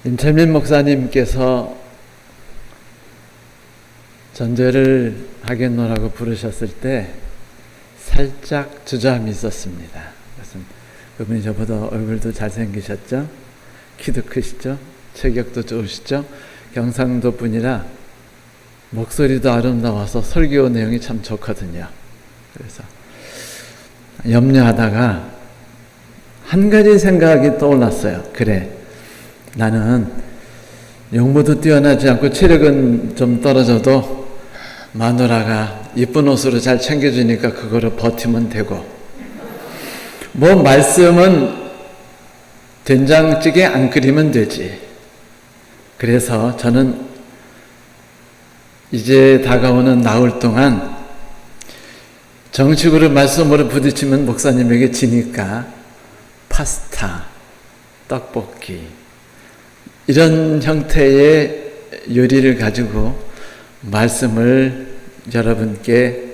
임철민 목사님께서 전도를 하겠노라고 부르셨을 때 살짝 주저함이 있었습니다. 그것은 그분이 저보다 얼굴도 잘생기셨죠? 키도 크시죠? 체격도 좋으시죠? 경상도 분이라 목소리도 아름다워서 설교 내용이 참 좋거든요. 그래서 염려하다가 한 가지 생각이 떠올랐어요. 그래, 나는 용모도 뛰어나지 않고 체력은 좀 떨어져도 마누라가 이쁜 옷으로 잘 챙겨주니까 그거를 버티면 되고, 뭐 말씀은 된장찌개 안 끓이면 되지. 그래서 저는 이제 다가오는 나흘 동안 정식으로 말씀으로 부딪히면 목사님에게 지니까 파스타, 떡볶이 이런 형태의 요리를 가지고 말씀을 여러분께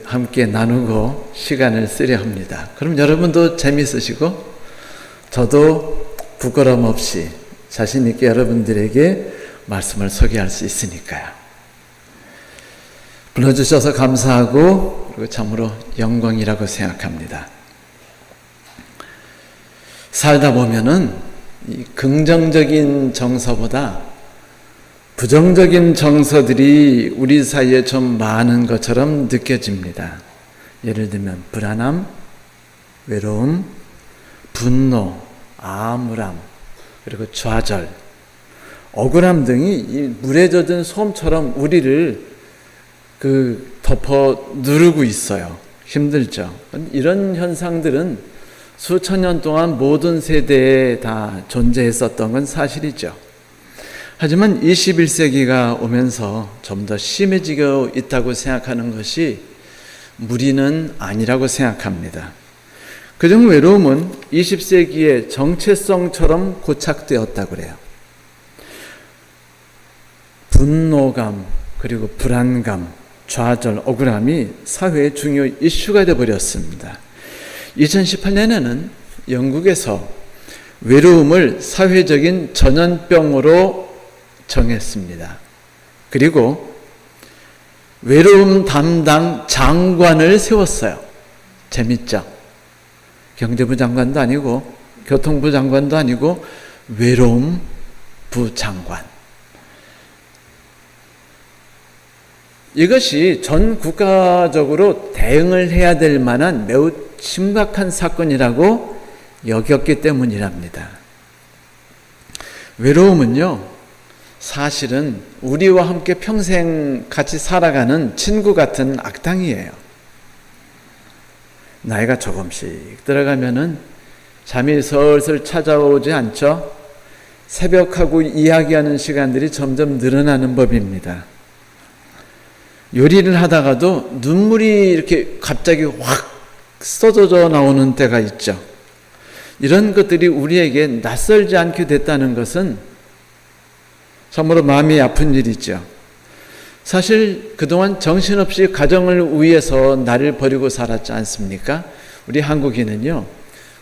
함께 나누고 시간을 쓰려 합니다. 그럼 여러분도 재미있으시고 저도 부끄러움 없이 자신 있게 여러분들에게 말씀을 소개할 수 있으니까요. 불러주셔서 감사하고 그리고 참으로 영광이라고 생각합니다. 살다 보면은 이 긍정적인 정서보다 부정적인 정서들이 우리 사이에 좀 많은 것처럼 느껴집니다. 예를 들면 불안함, 외로움, 분노, 암울함, 그리고 좌절, 억울함 등이 이 물에 젖은 솜처럼 우리를 덮어 누르고 있어요. 힘들죠. 이런 현상들은 수천 년 동안 모든 세대에 다 존재했었던 건 사실이죠. 하지만 21세기가 오면서 좀 더 심해지고 있다고 생각하는 것이 무리는 아니라고 생각합니다. 그중 외로움은 20세기의 정체성처럼 고착되었다고 그래요. 분노감, 그리고 불안감, 좌절, 억울함이 사회의 중요 이슈가 되어버렸습니다. 2018년에는 영국에서 외로움을 사회적인 전염병으로 정했습니다. 그리고 외로움 담당 장관을 세웠어요. 재밌죠? 경제부 장관도 아니고 교통부 장관도 아니고 외로움부 장관. 이것이 전 국가적으로 대응을 해야 될 만한 매우 심각한 사건이라고 여겼기 때문이랍니다. 외로움은요, 사실은 우리와 함께 평생 같이 살아가는 친구 같은 악당이에요. 나이가 조금씩 들어가면은 잠이 슬슬 찾아오지 않죠? 새벽하고 이야기하는 시간들이 점점 늘어나는 법입니다. 요리를 하다가도 눈물이 이렇게 갑자기 확 쏟아져 나오는 때가 있죠. 이런 것들이 우리에게 낯설지 않게 됐다는 것은 참으로 마음이 아픈 일이죠. 사실 그동안 정신없이 가정을 위해서 나를 버리고 살았지 않습니까? 우리 한국인은요,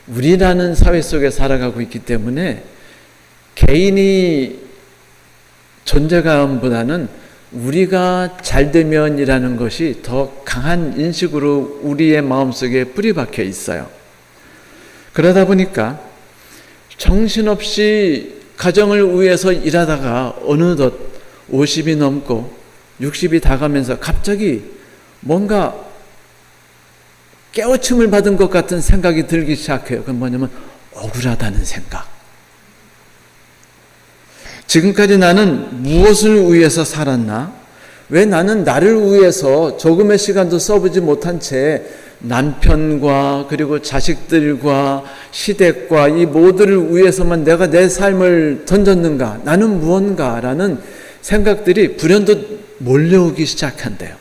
우리라는 사회 속에 살아가고 있기 때문에 개인이 존재감보다는 우리가 잘되면이라는 것이 더 강한 인식으로 우리의 마음속에 뿌리 박혀 있어요. 그러다 보니까 정신없이 가정을 위해서 일하다가 어느덧 50이 넘고 60이 다가면서 갑자기 뭔가 깨우침을 받은 것 같은 생각이 들기 시작해요. 그건 뭐냐면 억울하다는 생각. 지금까지 나는 무엇을 위해서 살았나? 왜 나는 나를 위해서 조금의 시간도 써보지 못한 채 남편과 그리고 자식들과 시댁과 이 모두를 위해서만 내가 내 삶을 던졌는가? 나는 무언가라는 생각들이 불현듯 몰려오기 시작한대요.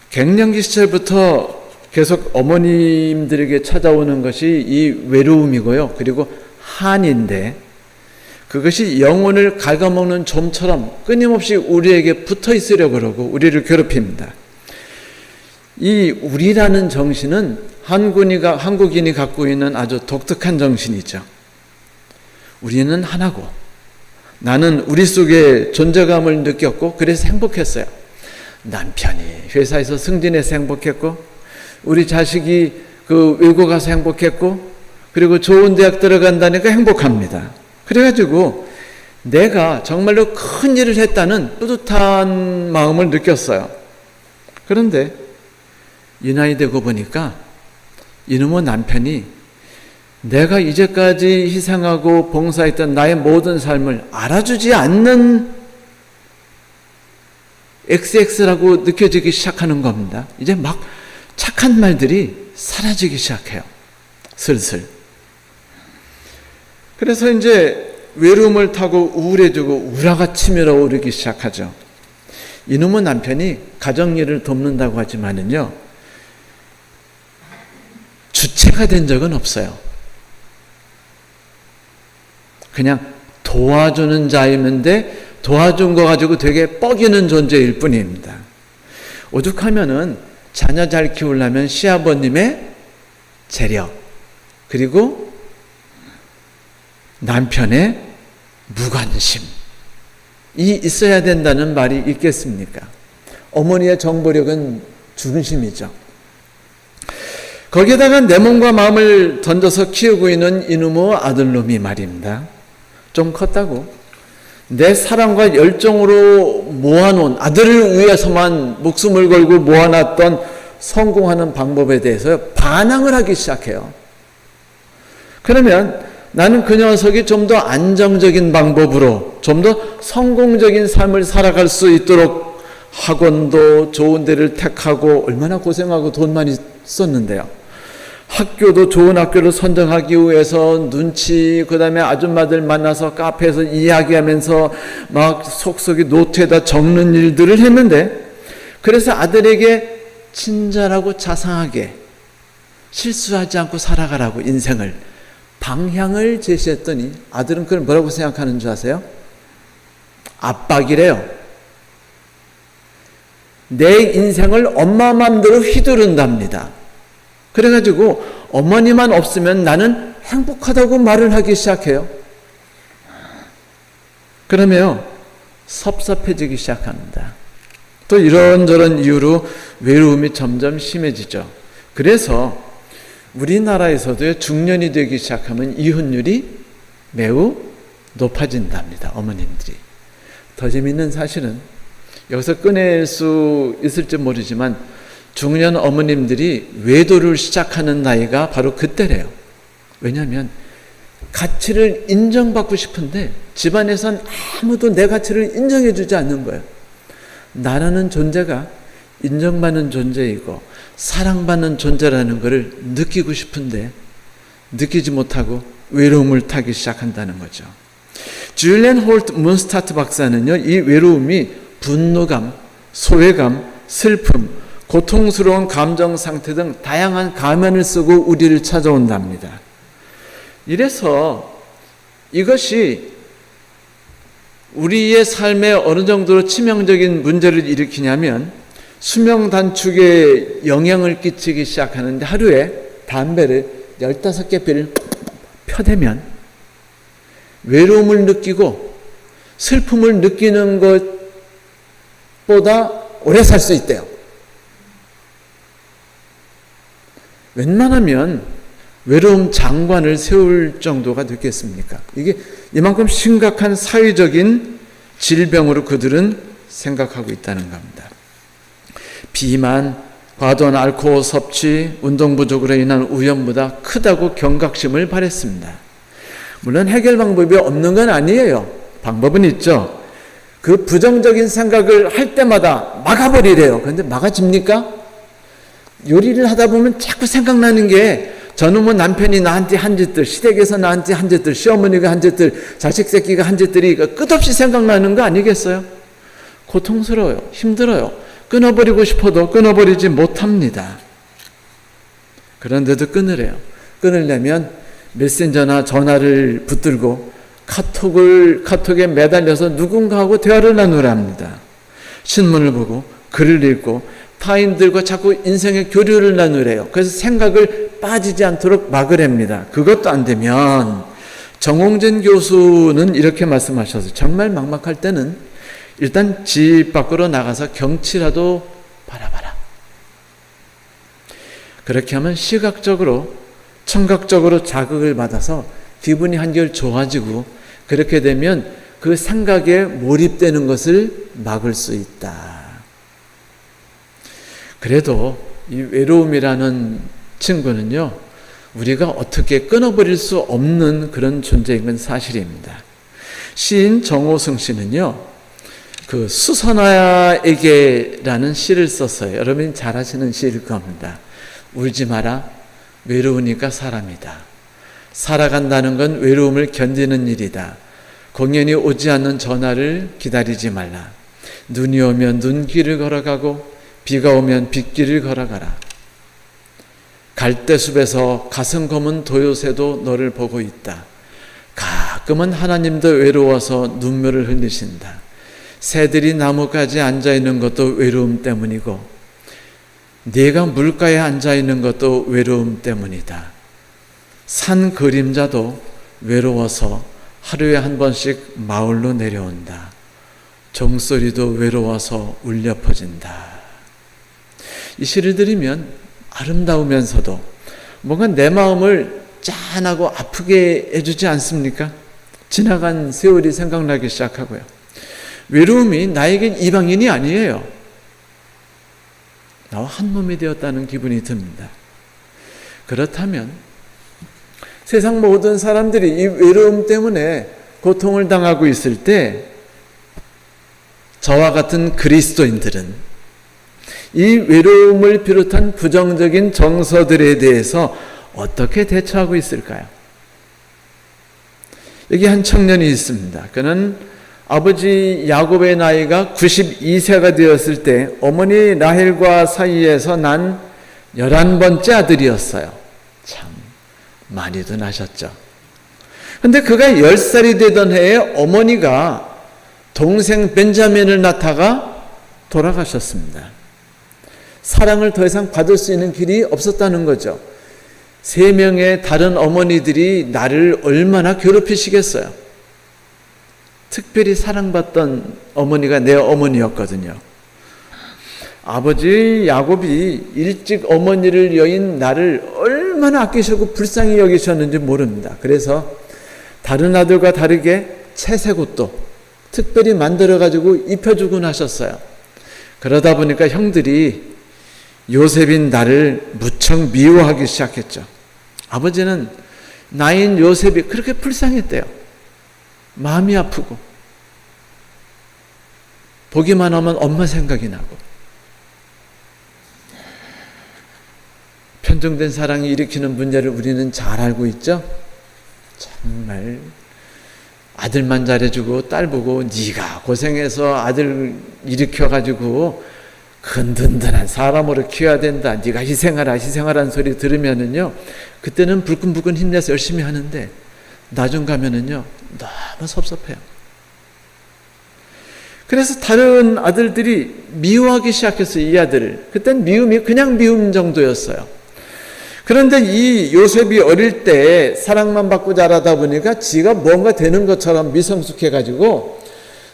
갱년기 시절부터 계속 어머님들에게 찾아오는 것이 이 외로움이고요. 그리고 한인데 그것이 영혼을 갉아먹는 좀처럼 끊임없이 우리에게 붙어 있으려고 그러고 우리를 괴롭힙니다. 이 우리라는 정신은 한국인이 갖고 있는 아주 독특한 정신이죠. 우리는 하나고 나는 우리 속에 존재감을 느꼈고 그래서 행복했어요. 남편이 회사에서 승진해서 행복했고 우리 자식이 그 외국 가서 행복했고 그리고 좋은 대학 들어간다니까 행복합니다. 그래가지고 내가 정말로 큰 일을 했다는 뿌듯한 마음을 느꼈어요. 그런데 이 나이 되고 보니까 이놈의 남편이 내가 이제까지 희생하고 봉사했던 나의 모든 삶을 알아주지 않는 XX라고 느껴지기 시작하는 겁니다. 이제 막 착한 말들이 사라지기 시작해요. 슬슬. 그래서 이제 외로움을 타고 우울해지고 우라가 치밀어 오르기 시작하죠. 이놈의 남편이 가정일을 돕는다고 하지만은요, 주체가 된 적은 없어요. 그냥 도와주는 자였는데 도와준 거 가지고 되게 뻐기는 존재일 뿐입니다. 오죽하면은 자녀 잘 키우려면 시아버님의 재력 그리고 남편의 무관심이 있어야 된다는 말이 있겠습니까? 어머니의 정보력은 중심이죠. 거기에다가 내 몸과 마음을 던져서 키우고 있는 이놈의 아들놈이 말입니다. 좀 컸다고 내 사랑과 열정으로 모아놓은 아들을 위해서만 목숨을 걸고 모아놨던 성공하는 방법에 대해서 반항을 하기 시작해요. 그러면 나는 그 녀석이 좀 더 안정적인 방법으로 좀 더 성공적인 삶을 살아갈 수 있도록 학원도 좋은 데를 택하고 얼마나 고생하고 돈 많이 썼는데요. 학교도 좋은 학교를 선정하기 위해서 눈치, 그 다음에 아줌마들 만나서 카페에서 이야기하면서 막 속속이 노트에다 적는 일들을 했는데, 그래서 아들에게 친절하고 자상하게 실수하지 않고 살아가라고 인생을 방향을 제시했더니 아들은 그걸 뭐라고 생각하는 줄 아세요? 압박이래요. 내 인생을 엄마 마음대로 휘두른답니다. 그래가지고 어머니만 없으면 나는 행복하다고 말을 하기 시작해요. 그러면 섭섭해지기 시작합니다. 또 이런저런 이유로 외로움이 점점 심해지죠. 그래서 우리나라에서도 중년이 되기 시작하면 이혼율이 매우 높아진답니다. 어머님들이. 더 재미있는 사실은 여기서 꺼낼 수 있을지 모르지만 중년 어머님들이 외도를 시작하는 나이가 바로 그때래요. 왜냐하면 가치를 인정받고 싶은데 집안에선 아무도 내 가치를 인정해주지 않는 거예요. 나라는 존재가 인정받는 존재이고 사랑받는 존재라는 것을 느끼고 싶은데 느끼지 못하고 외로움을 타기 시작한다는 거죠. 줄리안 홀트 문스타트 박사는요, 이 외로움이 분노감, 소외감, 슬픔, 고통스러운 감정 상태 등 다양한 가면을 쓰고 우리를 찾아온답니다. 이래서 이것이 우리의 삶에 어느 정도로 치명적인 문제를 일으키냐면 수명 단축에 영향을 끼치기 시작하는데, 하루에 담배를 15개 피를 펴대면 외로움을 느끼고 슬픔을 느끼는 것보다 오래 살 수 있대요. 웬만하면 외로움 장관을 세울 정도가 됐겠습니까? 이게 이만큼 심각한 사회적인 질병으로 그들은 생각하고 있다는 겁니다. 비만, 과도한 알코올 섭취, 운동 부족으로 인한 위험보다 크다고 경각심을 발했습니다. 물론 해결 방법이 없는 건 아니에요. 방법은 있죠. 그 부정적인 생각을 할 때마다 막아버리래요. 그런데 막아집니까? 요리를 하다 보면 자꾸 생각나는 게 저놈의 남편이 나한테 한 짓들, 시댁에서 나한테 한 짓들, 시어머니가 한 짓들, 자식 새끼가 한 짓들이 끝없이 생각나는 거 아니겠어요? 고통스러워요. 힘들어요. 끊어버리고 싶어도 끊어버리지 못합니다. 그런데도 끊으래요. 끊으려면 메신저나 전화를 붙들고 카톡에 매달려서 누군가하고 대화를 나누랍니다. 신문을 보고 글을 읽고 타인들과 자꾸 인생의 교류를 나누래요. 그래서 생각을 빠지지 않도록 막으랍니다. 그것도 안 되면 정홍진 교수는 이렇게 말씀하셔서 정말 막막할 때는 일단 집 밖으로 나가서 경치라도 바라봐라. 그렇게 하면 시각적으로 청각적으로 자극을 받아서 기분이 한결 좋아지고 그렇게 되면 그 생각에 몰입되는 것을 막을 수 있다. 그래도 이 외로움이라는 친구는요, 우리가 어떻게 끊어버릴 수 없는 그런 존재인 건 사실입니다. 시인 정호승 씨는요, 그 수선화에게라는 시를 썼어요. 여러분이 잘 아시는 시일 겁니다. 울지 마라. 외로우니까 사람이다. 살아간다는 건 외로움을 견디는 일이다. 공연이 오지 않는 전화를 기다리지 말라. 눈이 오면 눈길을 걸어가고 비가 오면 빗길을 걸어가라. 갈대숲에서 가슴 검은 도요새도 너를 보고 있다. 가끔은 하나님도 외로워서 눈물을 흘리신다. 새들이 나무까지 앉아있는 것도 외로움 때문이고 네가 물가에 앉아있는 것도 외로움 때문이다. 산 그림자도 외로워서 하루에 한 번씩 마을로 내려온다. 종소리도 외로워서 울려 퍼진다. 이 시를 들으면 아름다우면서도 뭔가 내 마음을 짠하고 아프게 해주지 않습니까? 지나간 세월이 생각나기 시작하고요. 외로움이 나에겐 이방인이 아니에요. 나와 한 몸이 되었다는 기분이 듭니다. 그렇다면 세상 모든 사람들이 이 외로움 때문에 고통을 당하고 있을 때 저와 같은 그리스도인들은 이 외로움을 비롯한 부정적인 정서들에 대해서 어떻게 대처하고 있을까요? 여기 한 청년이 있습니다. 그는 아버지 야곱의 나이가 92세가 되었을 때 어머니 라헬과 사이에서 난 11번째 아들이었어요. 참 많이도 나셨죠. 근데 그가 10살이 되던 해에 어머니가 동생 벤자민을 낳다가 돌아가셨습니다. 사랑을 더 이상 받을 수 있는 길이 없었다는 거죠. 3명의 다른 어머니들이 나를 얼마나 괴롭히시겠어요. 특별히 사랑받던 어머니가 내 어머니였거든요. 아버지 야곱이 일찍 어머니를 여인 나를 얼마나 아끼시고 불쌍히 여기셨는지 모릅니다. 그래서 다른 아들과 다르게 채색 옷도 특별히 만들어가지고 입혀주곤 하셨어요. 그러다 보니까 형들이 요셉인 나를 무척 미워하기 시작했죠. 아버지는 나인 요셉이 그렇게 불쌍했대요. 마음이 아프고 보기만 하면 엄마 생각이 나고 편중된 사랑이 일으키는 문제를 우리는 잘 알고 있죠. 정말 아들만 잘해주고 딸 보고 네가 고생해서 아들 일으켜가지고 든든한 사람으로 키워야 된다. 네가 희생하라는 소리 들으면은요, 그때는 불끈불끈 힘내서 열심히 하는데 나중 가면은요 너무 섭섭해요. 그래서 다른 아들들이 미워하기 시작했어요. 이 아들을. 그땐 미움이 그냥 미움 정도였어요. 그런데 이 요셉이 어릴 때 사랑만 받고 자라다 보니까 지가 뭔가 되는 것처럼 미성숙해가지고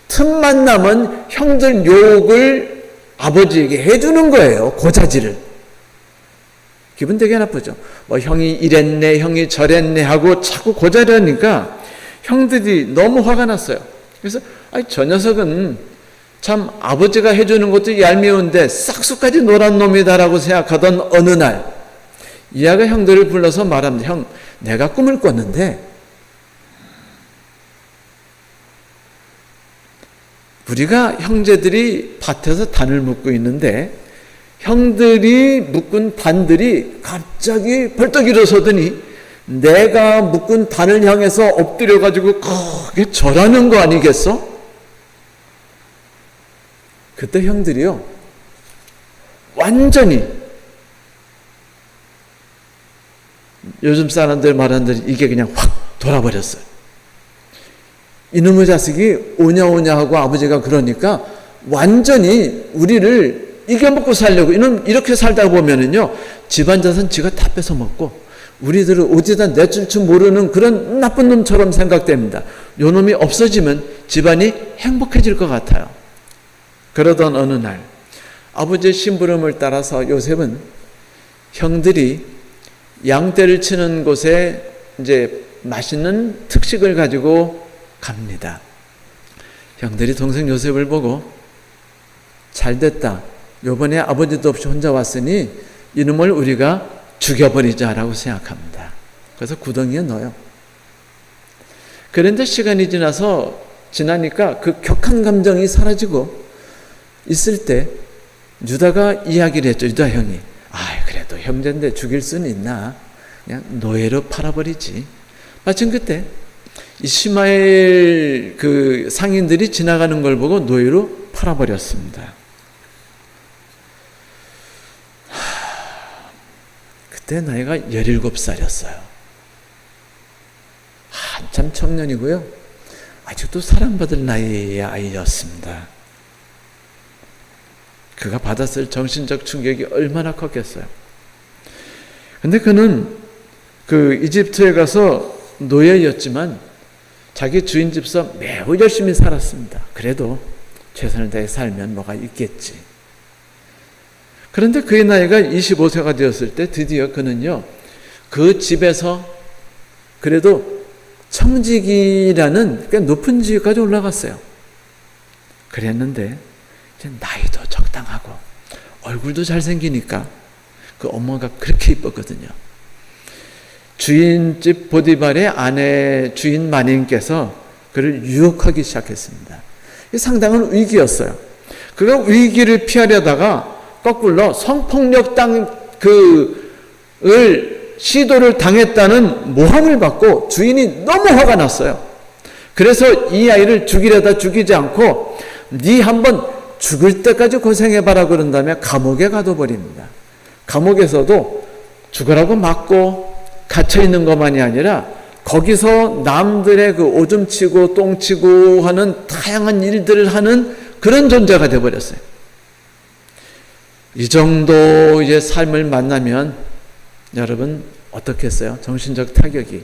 틈만 나면 형들 욕을 아버지에게 해주는 거예요. 고자질을. 기분 되게 나쁘죠. 뭐 형이 이랬네, 형이 저랬네 하고 자꾸 고자질하니까 형들이 너무 화가 났어요. 그래서 저 녀석은 참 아버지가 해주는 것도 얄미운데 싹수까지 노란 놈이다라고 생각하던 어느 날 이아가 형들을 불러서 말합니다. 형, 내가 꿈을 꿨는데 우리가 형제들이 밭에서 단을 묶고 있는데 형들이 묶은 단들이 갑자기 벌떡 일어서더니 내가 묶은 단을 향해서 엎드려가지고 크게 절하는 거 아니겠어? 그때 형들이요 완전히 요즘 사람들 말하는 대로 이게 그냥 확 돌아버렸어요. 이놈의 자식이 오냐 하고 아버지가 그러니까 완전히 우리를 이겨먹고 살려고 이놈 이렇게 살다 보면은요 집안 자산 지가 다 뺏어 먹고 우리들은 어디다 내줄 줄 모르는 그런 나쁜 놈처럼 생각됩니다. 요 놈이 없어지면 집안이 행복해질 것 같아요. 그러던 어느 날 아버지의 심부름을 따라서 요셉은 형들이 양떼를 치는 곳에 이제 맛있는 특식을 가지고 갑니다. 형들이 동생 요셉을 보고 잘됐다. 요번에 아버지도 없이 혼자 왔으니 이놈을 우리가 죽여버리자라고 생각합니다. 그래서 구덩이에 넣어요. 그런데 시간이 지나니까 그 격한 감정이 사라지고 있을 때 유다가 이야기를 했죠. 유다 형이 그래도 형제인데 죽일 수는 있나? 그냥 노예로 팔아버리지. 마침 그때 이스마엘 그 상인들이 지나가는 걸 보고 노예로 팔아버렸습니다. 그때 나이가 17살이었어요. 한참 청년이고요. 아직도 사랑받을 나이의 아이였습니다. 그가 받았을 정신적 충격이 얼마나 컸겠어요. 근데 그는 그 이집트에 가서 노예였지만 자기 주인 집서 매우 열심히 살았습니다. 그래도 최선을 다해 살면 뭐가 있겠지. 그런데 그의 나이가 25세가 되었을 때 드디어 그는요, 그 집에서 그래도 청직이라는 꽤 높은 지위까지 올라갔어요. 그랬는데 이제 나이도 적당하고 얼굴도 잘생기니까 그 엄마가 그렇게 이뻤거든요. 주인집 보디발의 아내 주인 마님께서 그를 유혹하기 시작했습니다. 상당한 위기였어요. 그가 위기를 피하려다가 거꾸로 성폭력 시도를 당했다는 모함을 받고 주인이 너무 화가 났어요. 그래서 이 아이를 죽이려다 죽이지 않고 네 한번 죽을 때까지 고생해봐라 그런 다음에 감옥에 가둬버립니다. 감옥에서도 죽으라고 맞고 갇혀있는 것만이 아니라 거기서 남들의 그 오줌치고 똥치고 하는 다양한 일들을 하는 그런 존재가 되어버렸어요. 이 정도 이제 삶을 만나면 여러분 어떻겠어요? 정신적 타격이.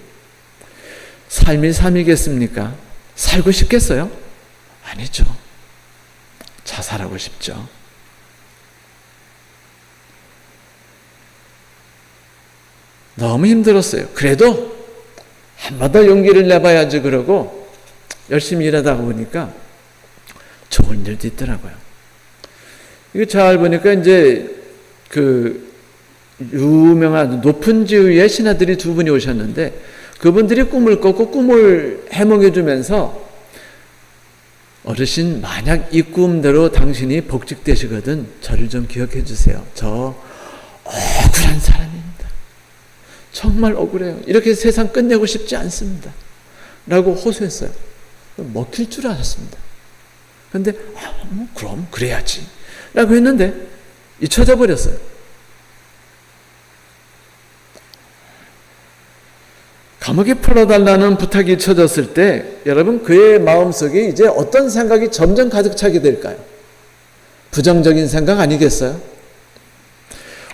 삶이 삶이겠습니까? 살고 싶겠어요? 아니죠. 자살하고 싶죠. 너무 힘들었어요. 그래도 한 번 더 용기를 내봐야지 그러고 열심히 일하다 보니까 좋은 일도 있더라고요. 이거 잘 보니까 이제 그 유명한 높은 지위의 신하들이 두 분이 오셨는데 그분들이 꿈을 꿨고 꿈을 해몽해 주면서 어르신 만약 이 꿈대로 당신이 복직되시거든 저를 좀 기억해 주세요. 저 억울한 사람입니다. 정말 억울해요. 이렇게 세상 끝내고 싶지 않습니다. 라고 호소했어요. 먹힐 줄 알았습니다. 그런데 그럼 그래야지 라고 했는데 잊혀져 버렸어요. 감옥에 풀어달라는 부탁이 잊혀졌을 때 여러분 그의 마음속에 이제 어떤 생각이 점점 가득 차게 될까요? 부정적인 생각 아니겠어요?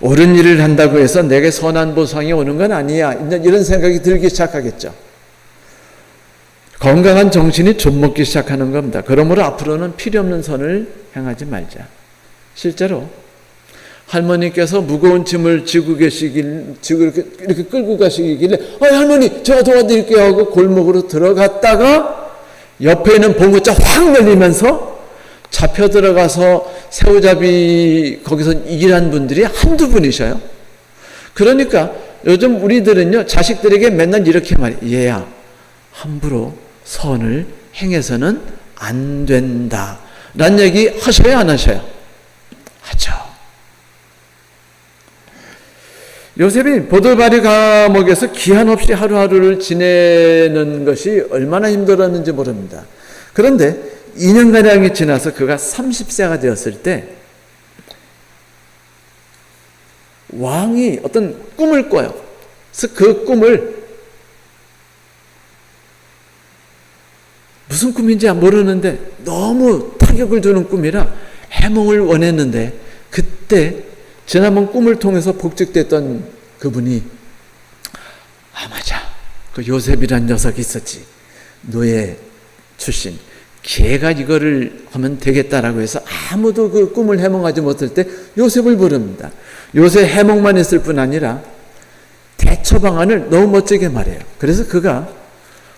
옳은 일을 한다고 해서 내게 선한 보상이 오는 건 아니야. 이런 생각이 들기 시작하겠죠. 건강한 정신이 좀먹기 시작하는 겁니다. 그러므로 앞으로는 필요 없는 선을 행하지 말자. 실제로 할머니께서 무거운 짐을 지고 이렇게 끌고 가시길래 할머니 제가 도와드릴게요 하고 골목으로 들어갔다가 옆에 있는 봉고차 확 열리면서 잡혀 들어가서 새우잡이 거기서 일한 분들이 한두 분이셔요. 그러니까 요즘 우리들은요 자식들에게 맨날 이렇게 말해요. 얘야 함부로 선을 행해서는 안 된다 라는 얘기 하셔요 안 하셔요? 하죠. 요셉이 보들발의 감옥에서 기한 없이 하루하루를 지내는 것이 얼마나 힘들었는지 모릅니다. 그런데 2년가량이 지나서 그가 30세가 되었을 때 왕이 어떤 꿈을 꿔요. 그래서 그 꿈을 무슨 꿈인지 모르는데 너무 타격을 주는 꿈이라 해몽을 원했는데 그때 지난번 꿈을 통해서 복직됐던 그분이 맞아. 그 요셉이란 녀석이 있었지. 노예 출신. 걔가 이거를 하면 되겠다라고 해서 아무도 그 꿈을 해몽하지 못할 때 요셉을 부릅니다. 요셉 해몽만 했을 뿐 아니라 대처 방안을 너무 멋지게 말해요. 그래서 그가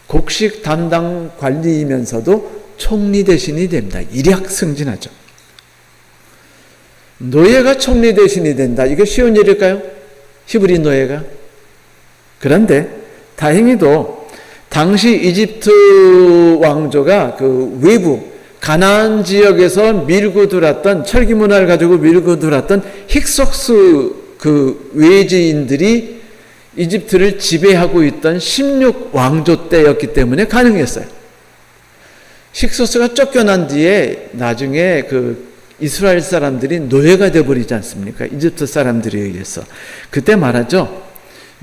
곡식 담당 관리이면서도 총리 대신이 됩니다. 일약 승진하죠. 노예가 총리 대신이 된다. 이게 쉬운 일일까요? 히브리 노예가? 그런데 다행히도 당시 이집트 왕조가 그 외부 가나안 지역에서 밀고 들어왔던 철기 문화를 가지고 밀고 들어왔던 힉속스 그 외지인들이 이집트를 지배하고 있던 16왕조 때였기 때문에 가능했어요. 힉소스가 쫓겨난 뒤에 나중에 그 이스라엘 사람들이 노예가 되어버리지 않습니까? 이집트 사람들에 의해서. 그때 말하죠.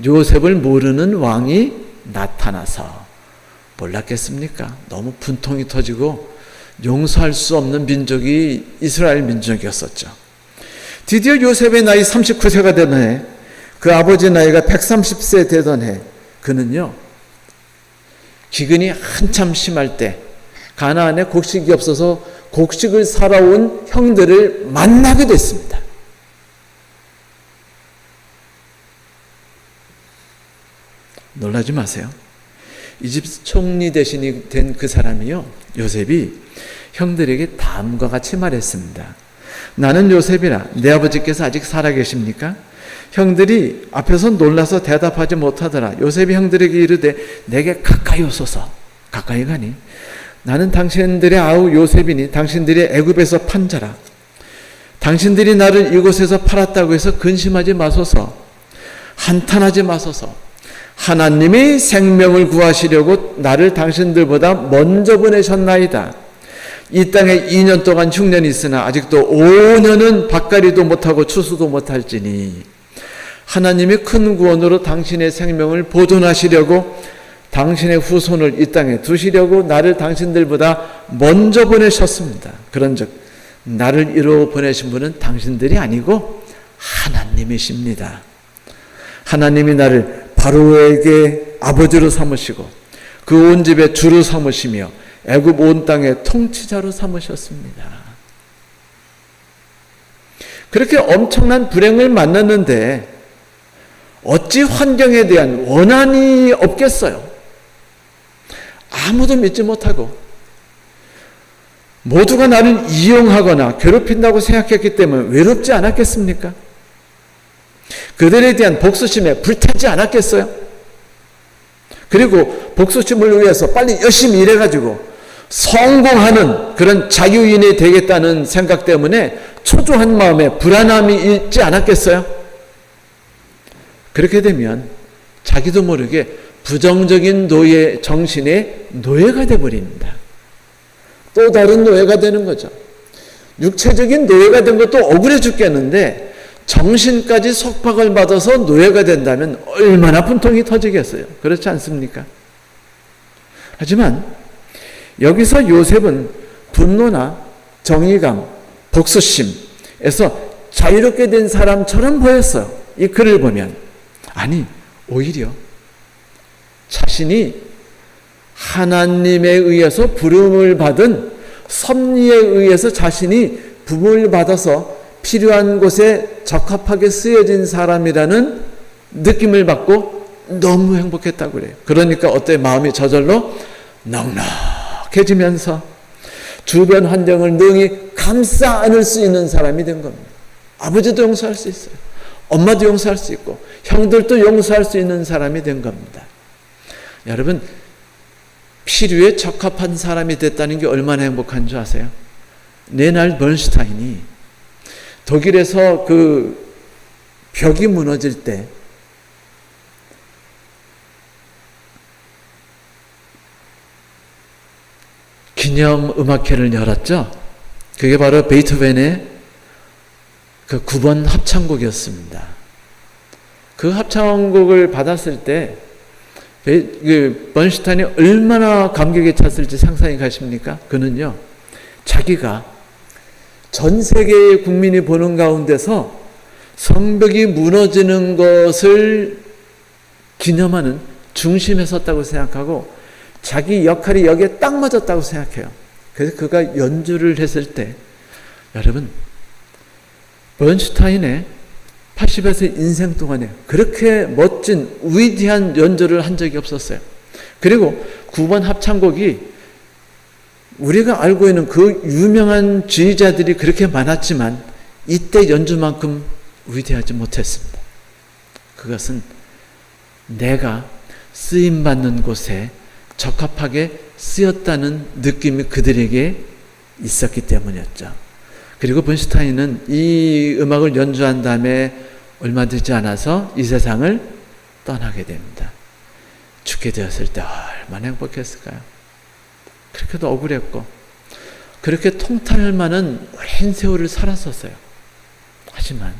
요셉을 모르는 왕이 나타나서 몰랐겠습니까? 너무 분통이 터지고 용서할 수 없는 민족이 이스라엘 민족이었었죠. 드디어 요셉의 나이 39세가 되던 해, 그 아버지 나이가 130세 되던 해, 그는요 기근이 한참 심할 때 가나안에 곡식이 없어서 곡식을 사러 온 형들을 만나게 됐습니다. 놀라지 마세요. 이집트 총리 대신이 된 그 사람이요, 요셉이 형들에게 다음과 같이 말했습니다. 나는 요셉이라. 내 아버지께서 아직 살아계십니까? 형들이 앞에서 놀라서 대답하지 못하더라. 요셉이 형들에게 이르되 내게 가까이 오소서. 가까이 가니? 나는 당신들의 아우 요셉이니 당신들이 애굽에서 판 자라. 당신들이 나를 이곳에서 팔았다고 해서 근심하지 마소서. 한탄하지 마소서. 하나님이 생명을 구하시려고 나를 당신들보다 먼저 보내셨나이다. 이 땅에 2년 동안 흉년이 있으나 아직도 5년은 밭갈이도 못하고 추수도 못할지니 하나님이 큰 구원으로 당신의 생명을 보존하시려고 당신의 후손을 이 땅에 두시려고 나를 당신들보다 먼저 보내셨습니다. 그런즉 나를 이루어 보내신 분은 당신들이 아니고 하나님이십니다. 하나님이 나를 바로에게 아버지로 삼으시고 그 온 집의 주로 삼으시며 애굽 온 땅의 통치자로 삼으셨습니다. 그렇게 엄청난 불행을 만났는데 어찌 환경에 대한 원한이 없겠어요? 아무도 믿지 못하고 모두가 나를 이용하거나 괴롭힌다고 생각했기 때문에 외롭지 않았겠습니까? 그들에 대한 복수심에 불타지 않았겠어요? 그리고 복수심을 위해서 빨리 열심히 일해가지고 성공하는 그런 자유인이 되겠다는 생각 때문에 초조한 마음에 불안함이 있지 않았겠어요? 그렇게 되면 자기도 모르게 부정적인 노예 정신의 노예가 되어버립니다. 또 다른 노예가 되는 거죠. 육체적인 노예가 된 것도 억울해 죽겠는데 정신까지 속박을 받아서 노예가 된다면 얼마나 분통이 터지겠어요. 그렇지 않습니까? 하지만 여기서 요셉은 분노나 정의감, 복수심에서 자유롭게 된 사람처럼 보였어요. 이 글을 보면. 아니, 오히려 자신이 하나님에 의해서 부름을 받은 섭리에 의해서 자신이 부름을 받아서 필요한 곳에 적합하게 쓰여진 사람이라는 느낌을 받고 너무 행복했다고 그래요. 그러니까 어때? 마음이 저절로 넉넉해지면서 주변 환경을 능히 감싸 안을 수 있는 사람이 된 겁니다. 아버지도 용서할 수 있어요. 엄마도 용서할 수 있고 형들도 용서할 수 있는 사람이 된 겁니다. 여러분, 필요에 적합한 사람이 됐다는 게 얼마나 행복한 줄 아세요? 레나르드 번슈타인이 독일에서 그 벽이 무너질 때 기념 음악회를 열었죠. 그게 바로 베토벤의 그 9번 합창곡이었습니다. 그 합창곡을 받았을 때 번슈타인이 얼마나 감격에 찼을지 상상이 가십니까? 그는요, 자기가 전 세계의 국민이 보는 가운데서 성벽이 무너지는 것을 기념하는 중심에 섰다고 생각하고 자기 역할이 여기에 딱 맞았다고 생각해요. 그래서 그가 연주를 했을 때 여러분 번슈타인의 80에서 인생 동안에 그렇게 멋진 위대한 연주를 한 적이 없었어요. 그리고 9번 합창곡이 우리가 알고 있는 그 유명한 지휘자들이 그렇게 많았지만 이때 연주만큼 위대하지 못했습니다. 그것은 내가 쓰임받는 곳에 적합하게 쓰였다는 느낌이 그들에게 있었기 때문이었죠. 그리고 번슈타인은 이 음악을 연주한 다음에 얼마 되지 않아서 이 세상을 떠나게 됩니다. 죽게 되었을 때 얼마나 행복했을까요? 그렇게도 억울했고 그렇게 통탄할 만한 오랜 세월을 살았었어요. 하지만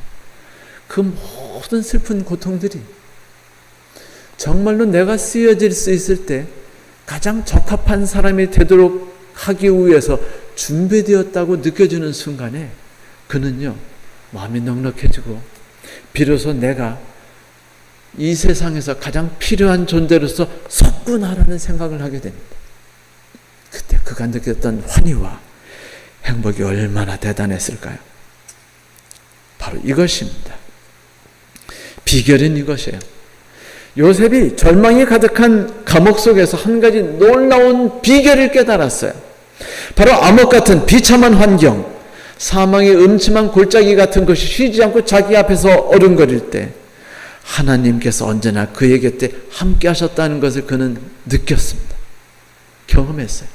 그 모든 슬픈 고통들이 정말로 내가 쓰여질 수 있을 때 가장 적합한 사람이 되도록 하기 위해서 준비되었다고 느껴지는 순간에 그는요 마음이 넉넉해지고 비로소 내가 이 세상에서 가장 필요한 존재로서 섰구나라는 생각을 하게 됩니다. 그때 그가 느꼈던 환희와 행복이 얼마나 대단했을까요? 바로 이것입니다. 비결은 이것이에요. 요셉이 절망이 가득한 감옥 속에서 한 가지 놀라운 비결을 깨달았어요. 바로 암흑 같은 비참한 환경, 사망의 음침한 골짜기 같은 것이 쉬지 않고 자기 앞에서 어른거릴 때 하나님께서 언제나 그의 곁에 함께 하셨다는 것을 그는 느꼈습니다. 경험했어요.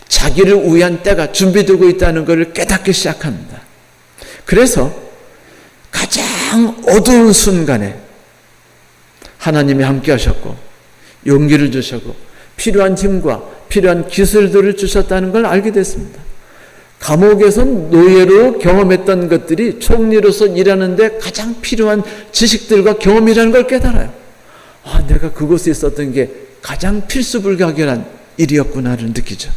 자기를 위한 때가 준비되고 있다는 것을 깨닫기 시작합니다. 그래서 가장 어두운 순간에 하나님이 함께 하셨고 용기를 주셨고 필요한 힘과 필요한 기술들을 주셨다는 걸 알게 됐습니다. 감옥에서 노예로 경험했던 것들이 총리로서 일하는데 가장 필요한 지식들과 경험이라는 걸 깨달아요. 내가 그곳에 있었던 게 가장 필수불가결한 일이었구나를 느끼죠.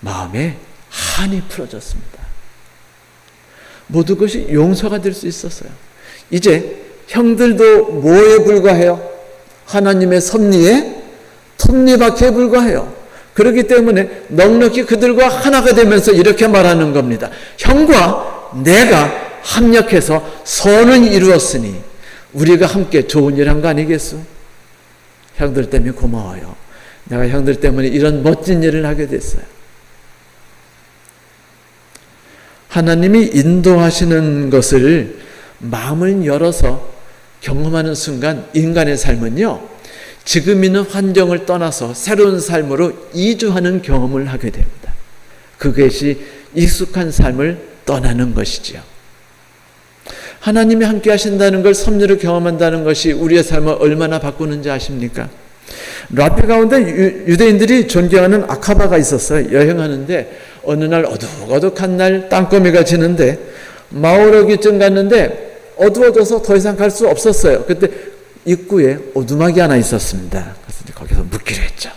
마음에 한이 풀어졌습니다. 모든 것이 용서가 될 수 있었어요. 이제 형들도 뭐에 불과해요? 하나님의 섭리에 톱니바퀴에 불과해요. 그렇기 때문에 넉넉히 그들과 하나가 되면서 이렇게 말하는 겁니다. 형과 내가 합력해서 선을 이루었으니 우리가 함께 좋은 일 한 거 아니겠소? 형들 때문에 고마워요. 내가 형들 때문에 이런 멋진 일을 하게 됐어요. 하나님이 인도하시는 것을 마음을 열어서 경험하는 순간 인간의 삶은요, 지금 있는 환경을 떠나서 새로운 삶으로 이주하는 경험을 하게 됩니다. 그것이 익숙한 삶을 떠나는 것이지요. 하나님이 함께 하신다는 걸 섭리로 경험한다는 것이 우리의 삶을 얼마나 바꾸는지 아십니까? 라피 가운데 유대인들이 존경하는 아카바가 있었어요. 여행하는데 어느 날 어둑어둑한 날 땅거미가 지는데 마오르기쯤 갔는데 어두워져서 더 이상 갈 수 없었어요. 그때 입구에 오두막이 하나 있었습니다. 그래서 거기서 묵기로 했죠.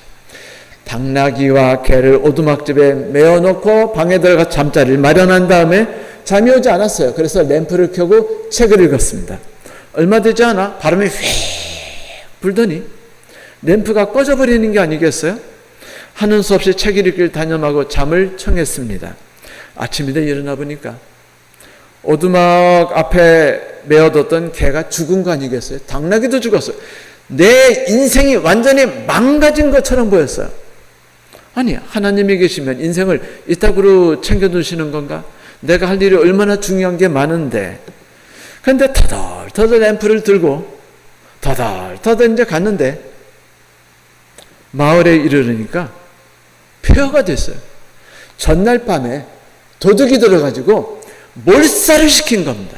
당나귀와 개를 오두막집에 메어놓고 방에 들어가 잠자리를 마련한 다음에 잠이 오지 않았어요. 그래서 램프를 켜고 책을 읽었습니다. 얼마 되지 않아 바람이 휙 불더니 램프가 꺼져버리는 게 아니겠어요? 하는 수 없이 책 읽기를 단념하고 잠을 청했습니다. 아침이 돼 일어나 보니까 오두막 앞에 메어뒀던 개가 죽은 거 아니겠어요? 당나귀도 죽었어요. 내 인생이 완전히 망가진 것처럼 보였어요. 아니, 하나님이 계시면 인생을 이따구로 챙겨두시는 건가? 내가 할 일이 얼마나 중요한 게 많은데. 그런데 터덜터덜 앰프를 들고 터덜터덜 이제 갔는데 마을에 이르르니까 폐허가 됐어요. 전날 밤에 도둑이 들어가지고 몰살을 시킨 겁니다.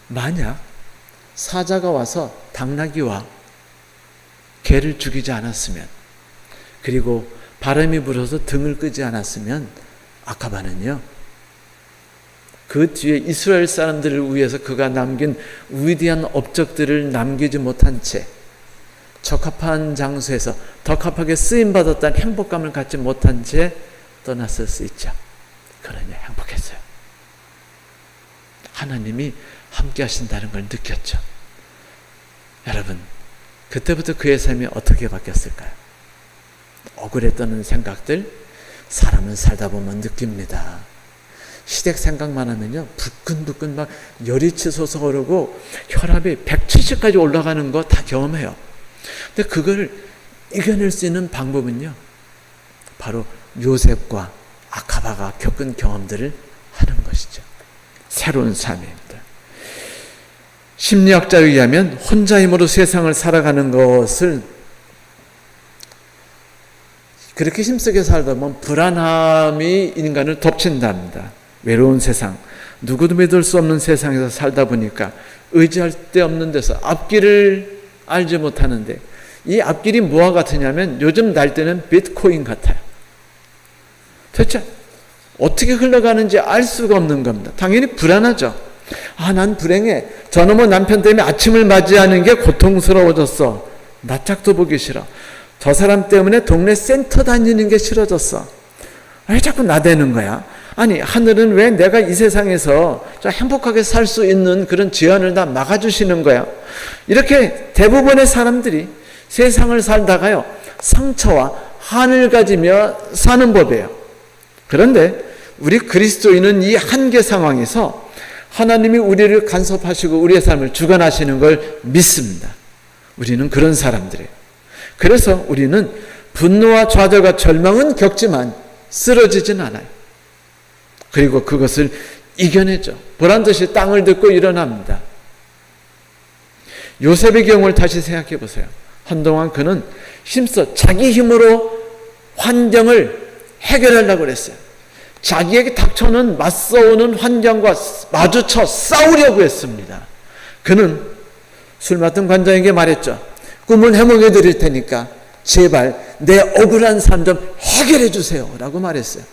만약 사자가 와서 당나귀와 개를 죽이지 않았으면, 그리고 바람이 불어서 등을 끄지 않았으면 아카바는요, 그 뒤에 이스라엘 사람들을 위해서 그가 남긴 위대한 업적들을 남기지 못한 채 적합한 장소에서 적합하게 쓰임받았다는 행복감을 갖지 못한 채 떠났을 수 있죠. 그러냐, 행복했어요. 하나님이 함께 하신다는 걸 느꼈죠. 여러분, 그때부터 그의 삶이 어떻게 바뀌었을까요? 억울했던 생각들, 사람은 살다 보면 느낍니다. 시댁 생각만 하면요, 부끈부끈 막 열이 치솟아 오르고 혈압이 170까지 올라가는 거 다 경험해요. 근데 그걸 이겨낼 수 있는 방법은요, 바로 요셉과 아카바가 겪은 경험들을 하는 것이죠. 새로운 삶입니다. 심리학자에 의하면 혼자 힘으로 세상을 살아가는 것을 그렇게 힘쓰게 살다 보면 불안함이 인간을 덮친답니다. 외로운 세상, 누구도 믿을 수 없는 세상에서 살다 보니까 의지할 데 없는 데서 앞길을 알지 못하는데, 이 앞길이 뭐와 같으냐면 요즘 날때는 비트코인 같아요. 대체 어떻게 흘러가는지 알 수가 없는 겁니다. 당연히 불안하죠. 난 불행해. 저놈의 남편 때문에 아침을 맞이하는 게 고통스러워졌어. 낯짝도 보기 싫어. 저 사람 때문에 동네 센터 다니는 게 싫어졌어. 왜 자꾸 나대는 거야? 아니, 하늘은 왜 내가 이 세상에서 행복하게 살 수 있는 그런 제한을 다 막아주시는 거야? 이렇게 대부분의 사람들이 세상을 살다가요, 상처와 한을 가지며 사는 법이에요. 그런데 우리 그리스도인은 이 한계 상황에서 하나님이 우리를 간섭하시고 우리의 삶을 주관하시는 걸 믿습니다. 우리는 그런 사람들이에요. 그래서 우리는 분노와 좌절과 절망은 겪지만 쓰러지진 않아요. 그리고 그것을 이겨내죠. 보란듯이 땅을 딛고 일어납니다. 요셉의 경우를 다시 생각해 보세요. 한동안 그는 힘써 자기 힘으로 환경을 해결하려고 그랬어요. 자기에게 닥쳐오는 맞서오는 환경과 마주쳐 싸우려고 했습니다. 그는 술 맡은 관장에게 말했죠. 꿈을 해몽해 드릴 테니까 제발 내 억울한 삶 좀 해결해 주세요 라고 말했어요.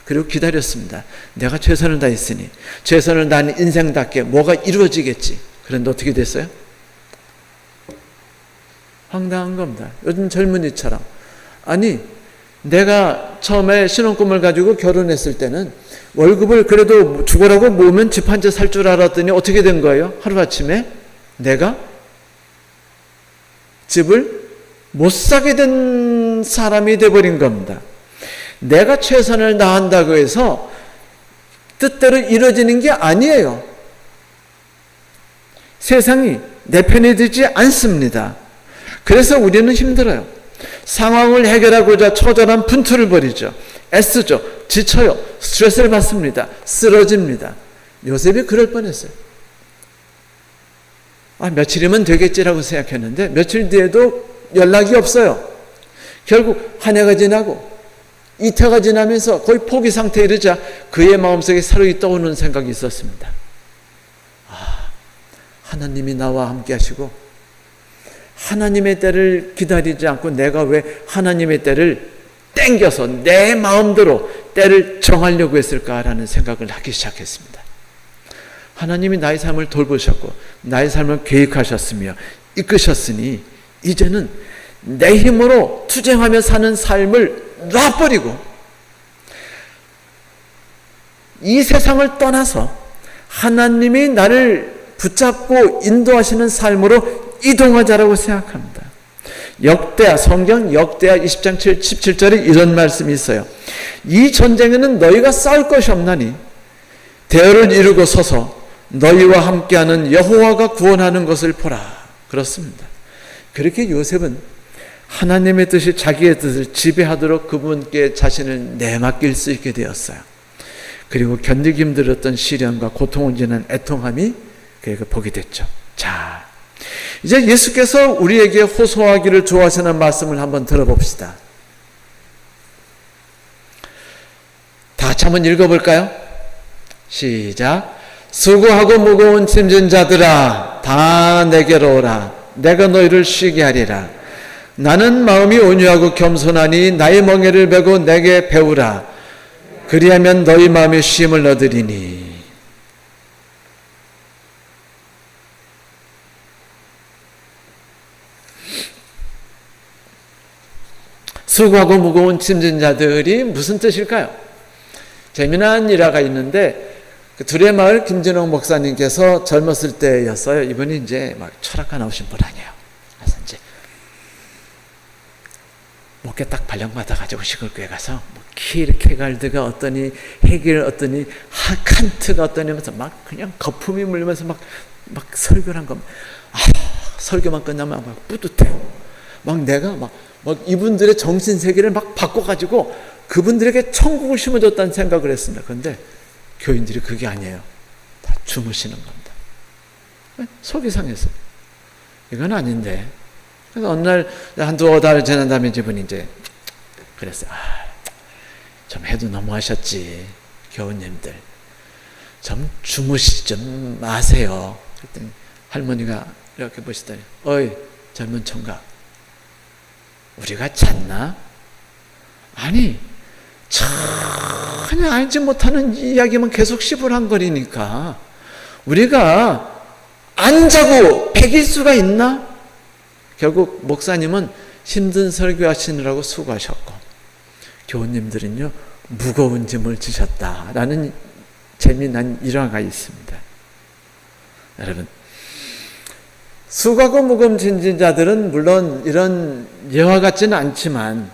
그리고 기다렸습니다. 내가 최선을 다했으니 최선을 다한 인생답게 뭐가 이루어지겠지. 그런데 어떻게 됐어요? 황당한 겁니다. 요즘 젊은이처럼. 아니, 내가 처음에 신혼꿈을 가지고 결혼했을 때는 월급을 그래도 죽으라고 모으면 집 한 채 살 줄 알았더니 어떻게 된 거예요? 하루아침에 내가 집을 못 사게 된 사람이 돼버린 겁니다. 내가 최선을 다한다고 해서 뜻대로 이루어지는 게 아니에요. 세상이 내 편이 되지 않습니다. 그래서 우리는 힘들어요. 상황을 해결하고자 처절한 분투를 벌이죠. 애쓰죠. 지쳐요. 스트레스를 받습니다. 쓰러집니다. 요셉이 그럴 뻔했어요. 며칠이면 되겠지라고 생각했는데 며칠 뒤에도 연락이 없어요. 결국 한 해가 지나고 이태가 지나면서 거의 포기 상태에 이르자 그의 마음속에 새로이 떠오르는 생각이 있었습니다. 하나님이 나와 함께 하시고 하나님의 때를 기다리지 않고 내가 왜 하나님의 때를 땡겨서 내 마음대로 때를 정하려고 했을까라는 생각을 하기 시작했습니다. 하나님이 나의 삶을 돌보셨고 나의 삶을 계획하셨으며 이끄셨으니 이제는 내 힘으로 투쟁하며 사는 삶을 놔버리고 이 세상을 떠나서 하나님이 나를 붙잡고 인도하시는 삶으로 이동하자라고 생각합니다. 성경 역대하 20장 17절에 이런 말씀이 있어요. 이 전쟁에는 너희가 싸울 것이 없나니 대열을 이루고 서서 너희와 함께하는 여호와가 구원하는 것을 보라. 그렇습니다. 그렇게 요셉은 하나님의 뜻이 자기의 뜻을 지배하도록 그분께 자신을 내맡길 수 있게 되었어요. 그리고 견디기 힘들었던 시련과 고통을 지난 애통함이 그에게 복이 됐죠. 자, 이제 예수께서 우리에게 호소하기를 좋아하시는 말씀을 한번 들어봅시다. 다 같이 한번 읽어볼까요? 시작. 수고하고 무거운 짐진 자들아 다 내게로 오라. 내가 너희를 쉬게 하리라. 나는 마음이 온유하고 겸손하니 나의 멍에를 메고 내게 배우라. 그리하면 너희 마음에 쉼을 얻으리니. 수고하고 무거운 짐진 자들이 무슨 뜻일까요? 재미난 일화가 있는데 그 두레마을 김진홍 목사님께서 젊었을 때였어요. 이분이 이제 막 철학과 나오신 분 아니에요. 어깨 딱 발령받아가지고 시골교회 가서 뭐 키르케갈드가 어떠니 헤겔 어떠니 칸트가 어떠니 하면서 막 그냥 거품이 물리면서 막 설교를 한 겁니다. 설교만 끝나면 막 뿌듯해요. 막 내가 막 이분들의 정신세계를 막 바꿔가지고 그분들에게 천국을 심어줬다는 생각을 했습니다. 그런데 교인들이 그게 아니에요. 다 주무시는 겁니다. 속이 상해서 이건 아닌데. 그래서 어느 날 한두 달 지난 다음에 이분이 이제 그랬어요. 좀 해도 너무하셨지. 교우님들 좀 주무시지 좀 마세요. 그랬더니 할머니가 이렇게 보시더니 어이 젊은 총각 우리가 잤나? 아니 전혀 알지 못하는 이야기만 계속 시불항거리니까 우리가 안 자고 백일 수가 있나? 결국 목사님은 힘든 설교하시느라고 수고하셨고 교우님들은요 무거운 짐을 지셨다라는 재미난 일화가 있습니다. 여러분 수고하고 무거운 짐진 자들은 물론 이런 예화 같지는 않지만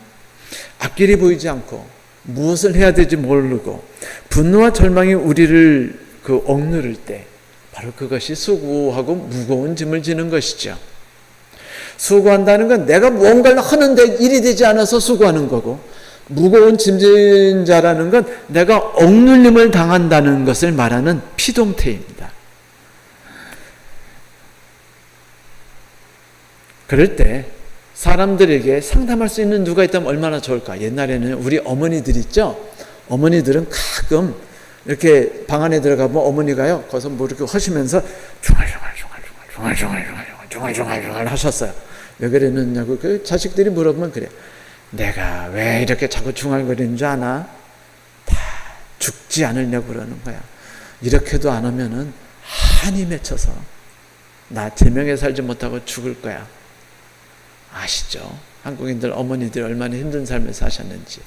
앞길이 보이지 않고 무엇을 해야 될지 모르고 분노와 절망이 우리를 억누를 때 바로 그것이 수고하고 무거운 짐을 지는 것이죠. 수고한다는 건 내가 무언가를 하는데 일이 되지 않아서 수고하는 거고 무거운 짐진 자라는 건 내가 억눌림을 당한다는 것을 말하는 피동태입니다. 그럴 때 사람들에게 상담할 수 있는 누가 있다면 얼마나 좋을까. 옛날에는 우리 어머니들 있죠. 어머니들은 가끔 이렇게 방 안에 들어가면 어머니가요 거기서 뭐 이렇게 하시면서 중얼중얼 하셨어요. 왜 그랬느냐고 그 자식들이 물어보면 그래. 내가 왜 이렇게 자꾸 중얼거리는 줄 아나? 다 죽지 않으려고 그러는 거야. 이렇게도 안 하면은 한이 맺혀서 나 제명에 살지 못하고 죽을 거야. 아시죠? 한국인들 어머니들 얼마나 힘든 삶을 사셨는지.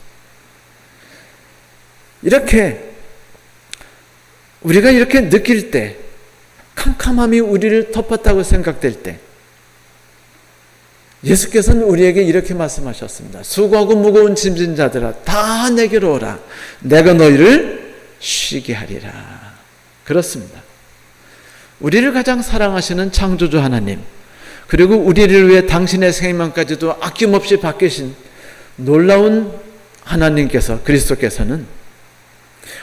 이렇게 우리가 이렇게 느낄 때 캄캄함이 우리를 덮었다고 생각될 때 예수께서는 우리에게 이렇게 말씀하셨습니다. 수고하고 무거운 짐진 자들아 다 내게로 오라. 내가 너희를 쉬게 하리라. 그렇습니다. 우리를 가장 사랑하시는 창조주 하나님 그리고 우리를 위해 당신의 생명까지도 아낌없이 바뀌신 놀라운 하나님께서 그리스도께서는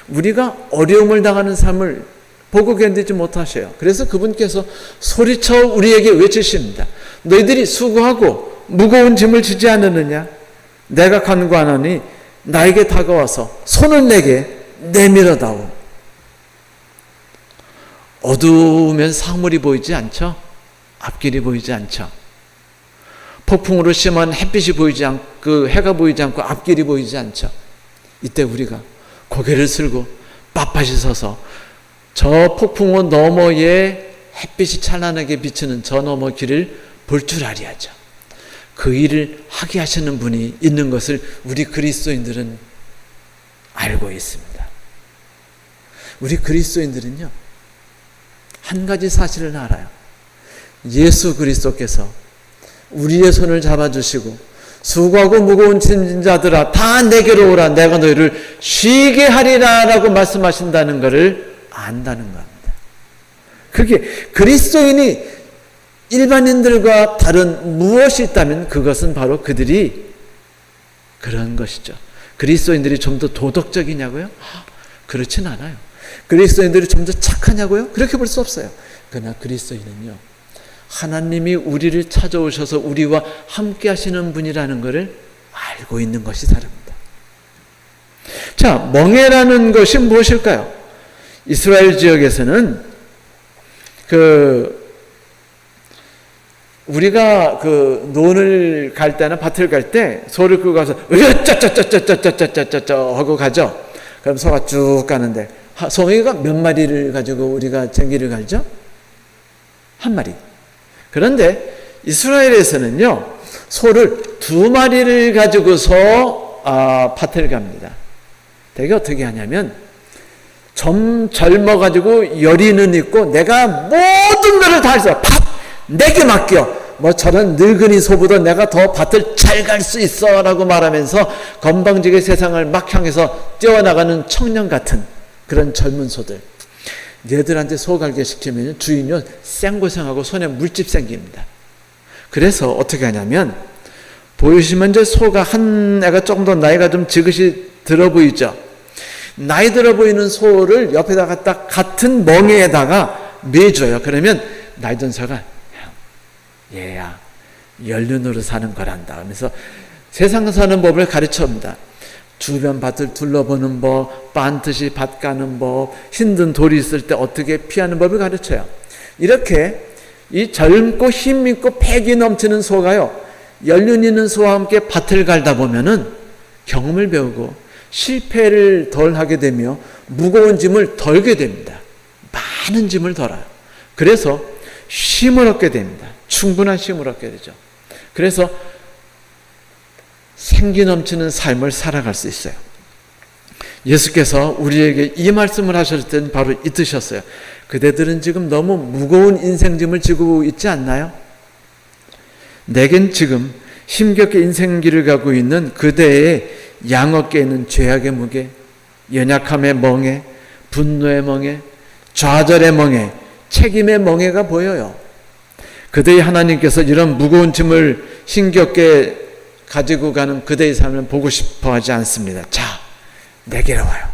우리가 어려움을 당하는 삶을 보고 견디지 못하셔요. 그래서 그분께서 소리쳐 우리에게 외치십니다. 너희들이 수고하고 무거운 짐을 지지 않느냐? 내가 간구하노니 나에게 다가와서 손을 내게 내밀어다오. 어두우면 사물이 보이지 않죠? 앞길이 보이지 않죠? 폭풍으로 심한 햇빛이 보이지 않고 해가 보이지 않고 앞길이 보이지 않죠? 이때 우리가 고개를 들고 빳빳이 서서 저 폭풍우 너머에 햇빛이 찬란하게 비치는 저 너머 길을 볼 줄 알아야죠. 그 일을 하게 하시는 분이 있는 것을 우리 그리스도인들은 알고 있습니다. 우리 그리스도인들은요 한 가지 사실을 알아요. 예수 그리스도께서 우리의 손을 잡아주시고 수고하고 무거운 짐진 자들아 다 내게로 오라 내가 너희를 쉬게 하리라 라고 말씀하신다는 것을 안다는 겁니다. 그게 그리스도인이 일반인들과 다른 무엇이 있다면 그것은 바로 그들이 그런 것이죠. 그리스도인들이 좀 더 도덕적이냐고요? 그렇진 않아요. 그리스도인들이 좀 더 착하냐고요? 그렇게 볼 수 없어요. 그러나 그리스도인은요 하나님이 우리를 찾아오셔서 우리와 함께 하시는 분이라는 것을 알고 있는 것이 다릅니다. 자, 멍에라는 것이 무엇일까요? 이스라엘 지역에서는 우리가 논을 갈 때나 밭을 갈 때 소를 끌고 가서 짜짜짜짜짜짜짜짜짜 하고 가죠. 그럼 소가 쭉 가는데 소가 몇 마리를 가지고 우리가 쟁기를 갈죠? 한 마리. 그런데 이스라엘에서는요 소를 2마리를 가지고서 밭을 갑니다. 되게 어떻게 하냐면 좀 젊어가지고 열의는 있고 내가 모든 것을 다 해서 밭 내게 맡겨 뭐 저런 늙은이 소보다 내가 더 밭을 잘 갈 수 있어 라고 말하면서 건방지게 세상을 막 향해서 뛰어나가는 청년 같은 그런 젊은 소들, 얘들한테 소 갈게 시키면 주인은 생고생하고 손에 물집 생깁니다. 그래서 어떻게 하냐면, 보이시면 이제 소가 한 애가 조금 더 나이가 좀 지긋이 들어 보이죠. 나이 들어 보이는 소를 옆에다가 딱 같은 멍에다가 매줘요. 그러면 나이 든 소가 얘야 연륜으로 사는 거란다 하면서 세상 사는 법을 가르쳐옵니다. 주변 밭을 둘러보는 법, 반드시 밭 가는 법, 힘든 돌이 있을 때 어떻게 피하는 법을 가르쳐요. 이렇게 이 젊고 힘 있고 패기 넘치는 소가요, 연륜 있는 소와 함께 밭을 갈다 보면은 경험을 배우고 실패를 덜 하게 되며 무거운 짐을 덜게 됩니다. 많은 짐을 덜어요. 그래서 쉼을 얻게 됩니다. 충분한 쉼을 얻게 되죠. 그래서 생기 넘치는 삶을 살아갈 수 있어요. 예수께서 우리에게 이 말씀을 하실 때는 바로 이 뜻이었어요. 그대들은 지금 너무 무거운 인생짐을 지고 있지 않나요? 내겐 지금 힘겹게 인생길을 가고 있는 그대의 양어깨에 있는 죄악의 무게, 연약함의 멍에, 분노의 멍에, 좌절의 멍에, 책임의 멍에가 보여요. 그대의 하나님께서 이런 무거운 짐을 힘겹게 가지고 가는 그대의 삶을 보고 싶어 하지 않습니다. 자, 내게로 와요.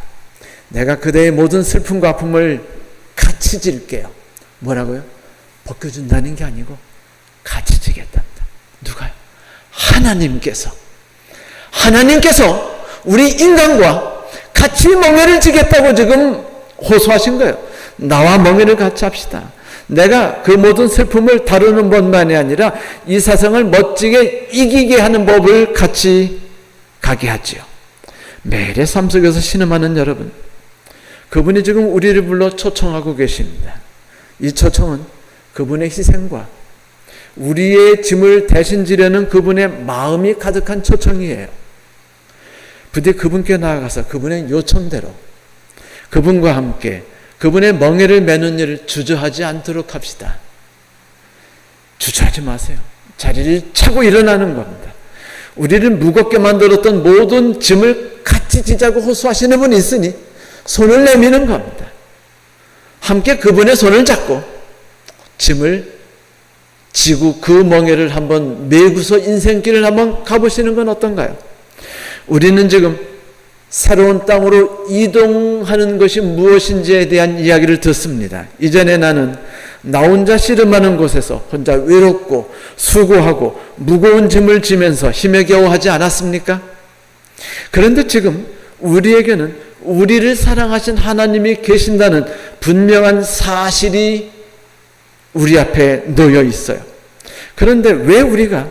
내가 그대의 모든 슬픔과 아픔을 같이 질게요. 뭐라고요? 벗겨준다는 게 아니고 같이 지겠답니다. 누가요? 하나님께서 우리 인간과 같이 멍에를 지겠다고 지금 호소하신 거예요. 나와 멍에를 같이 합시다. 내가 그 모든 슬픔을 다루는 것만이 아니라 이 세상을 멋지게 이기게 하는 법을 같이 가게 하지요. 매일의 삶 속에서 신음하는 여러분, 그분이 지금 우리를 불러 초청하고 계십니다. 이 초청은 그분의 희생과 우리의 짐을 대신 지려는 그분의 마음이 가득한 초청이에요. 부디 그분께 나아가서 그분의 요청대로 그분과 함께 그분의 멍에를 매는 일을 주저하지 않도록 합시다. 주저하지 마세요. 자리를 차고 일어나는 겁니다. 우리를 무겁게 만들었던 모든 짐을 같이 지자고 호소하시는 분이 있으니 손을 내미는 겁니다. 함께 그분의 손을 잡고 짐을 지고 그 멍에를 한번 메고서 인생길을 한번 가보시는 건 어떤가요? 우리는 지금 새로운 땅으로 이동하는 것이 무엇인지에 대한 이야기를 듣습니다. 이전에 나는 나 혼자 씨름하는 곳에서 혼자 외롭고 수고하고 무거운 짐을 지면서 힘에 겨워 하지 않았습니까? 그런데 지금 우리에게는 우리를 사랑하신 하나님이 계신다는 분명한 사실이 우리 앞에 놓여 있어요. 그런데 왜 우리가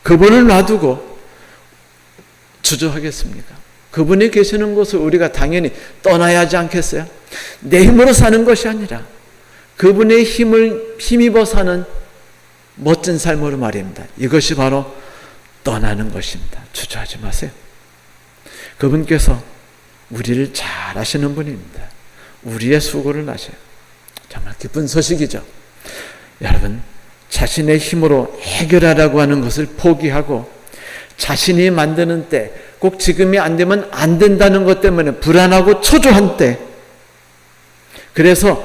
그분을 놔두고 주저하겠습니까? 그분이 계시는 곳을 우리가 당연히 떠나야 하지 않겠어요? 내 힘으로 사는 것이 아니라 그분의 힘을 힘입어 사는 멋진 삶으로 말입니다. 이것이 바로 떠나는 것입니다. 주저하지 마세요. 그분께서 우리를 잘 아시는 분입니다. 우리의 수고를 아셔요. 정말 기쁜 소식이죠. 여러분, 자신의 힘으로 해결하라고 하는 것을 포기하고 자신이 만드는 때, 꼭 지금이 안 되면 안 된다는 것 때문에 불안하고 초조한 때, 그래서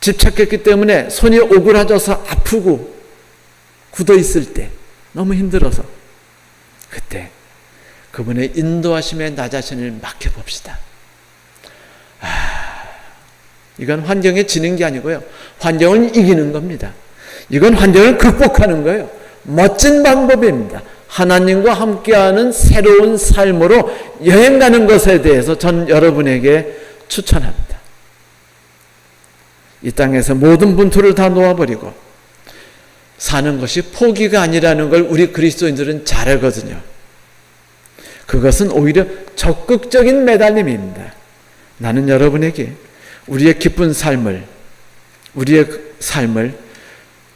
집착했기 때문에 손이 오그라져서 아프고 굳어 있을 때, 너무 힘들어서, 그때 그분의 인도하심에 나 자신을 맡겨봅시다. 이건 환경에 지는 게 아니고요, 환경을 이기는 겁니다. 이건 환경을 극복하는 거예요. 멋진 방법입니다. 하나님과 함께하는 새로운 삶으로 여행 가는 것에 대해서 전 여러분에게 추천합니다. 이 땅에서 모든 분투를 다 놓아버리고 사는 것이 포기가 아니라는 걸 우리 그리스도인들은 잘 알거든요. 그것은 오히려 적극적인 매달림입니다. 나는 여러분에게 우리의 기쁜 삶을, 우리의 삶을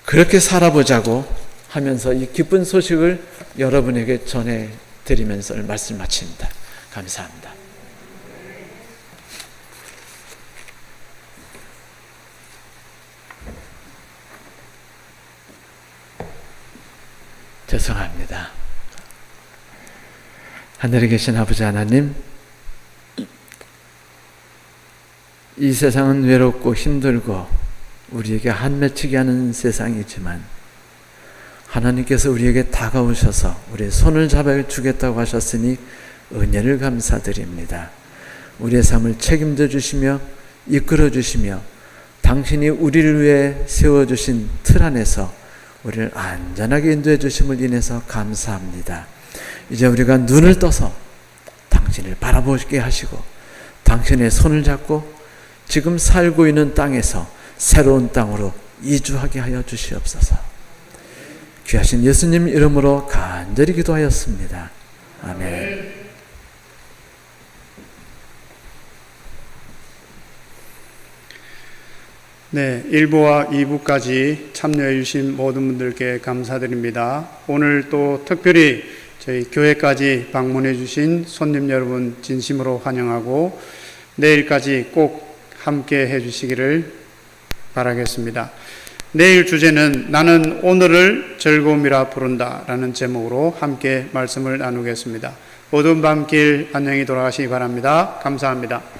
그렇게 살아보자고 하면서 이 기쁜 소식을 여러분에게 전해드리면서 말씀 마칩니다. 감사합니다. 죄송합니다. 하늘에 계신 아버지 하나님, 이 세상은 외롭고 힘들고 우리에게 한맺히게 하는 세상이지만 하나님께서 우리에게 다가오셔서 우리의 손을 잡아주겠다고 하셨으니 은혜를 감사드립니다. 우리의 삶을 책임져 주시며 이끌어 주시며 당신이 우리를 위해 세워주신 틀 안에서 우리를 안전하게 인도해 주심을 인해서 감사합니다. 이제 우리가 눈을 떠서 당신을 바라보게 하시고 당신의 손을 잡고 지금 살고 있는 땅에서 새로운 땅으로 이주하게 하여 주시옵소서. 귀하신 예수님 이름으로 간절히 기도하였습니다. 아멘. 네, 1부와 2부까지 참여해 주신 모든 분들께 감사드립니다. 오늘 또 특별히 저희 교회까지 방문해 주신 손님 여러분 진심으로 환영하고 내일까지 꼭 함께 해 주시기를 바라겠습니다. 내일 주제는 나는 오늘을 즐거움이라 부른다 라는 제목으로 함께 말씀을 나누겠습니다. 어두운 밤길 안녕히 돌아가시기 바랍니다. 감사합니다.